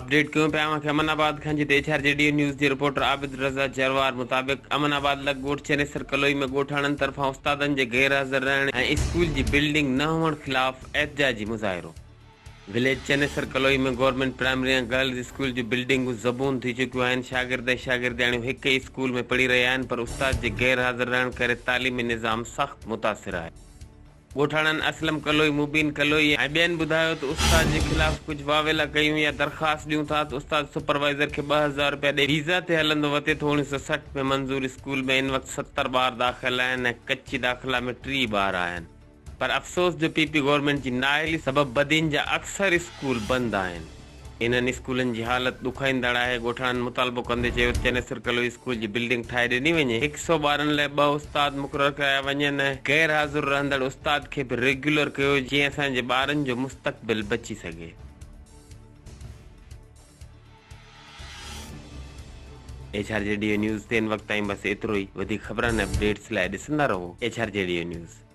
Update क्यों पे अमनाबाद खां जिते HRJDA न्यूज़ जे रिपोर्टर आबिद रज़ा जरवार मुताबिक़ अमनाबाद लॻ ॻोठ चनेसर कलोई में ॻोठाणनि तरफ़ां उस्तादनि जे गैर हाज़िर रहण ऐं स्कूल जी बिल्डिंग न हुअण ख़िलाफ़ एहतजाजी मुज़ाहिरो। विलेज चनेसर कलोई में गवर्नमेंट प्राइमरी ऐं गर्ल्स स्कूल जी बिल्डिंगूं ज़बून थी चुकियूं आहिनि। शागिर्द ऐं शागिर्दियाणियूं हिक ई स्कूल में पढ़ी रहिया आहिनि, पर उस्ताद जे गैर हाज़िर रहण करे तालीमी निज़ाम सख़्त मुतासिर आहे। ॻोठाणनि असलम कलोई, मुबीन कलोई ऐं ॿियनि ॿुधायो त उस्ताद जे ख़िलाफ़ कुझु वावेला कयूं या दरख़्वास्त ॾियूं था त उस्ताद सुपरवाइज़र खे 2000 रुपया ॾेई वीज़ा ते हलंदो वते थो। 1960 में मंज़ूर स्कूल में इन वक़्तु 70 ॿार दाख़िल आहिनि ऐं कच्ची दाख़िला में 3 ॿार आहिनि, पर अफ़सोस जो PP गवर्नमेंट जी नाअहली सबबि बदियुनि जा अक्सर स्कूल बंदि आहिनि। इन्हनि स्कूलनि जी हालत ॾुखाईंदड़ आहे। ॻोठाणनि मुतालबो कंदे चयो चनेसर कलोई स्कूल जी बिल्डिंग ठाहे ॾिनी वञे, 100 ॿारनि लाइ 2 उस्ताद मुक़ररु कराया वञनि ऐं गैर हाज़िर रहंदड़ उस्ताद खे बि रेगुलर कयो, जीअं असांजे ॿारनि जो मुस्तक़बिल बची सघे। HRJDA न्यूज़ ते इन वक़्त ताईं बस एतिरो ई। वधीक ख़बरनि ऐं अपडेट्स लाइ ॾिसंदा रहो HRJDA न्यूज़।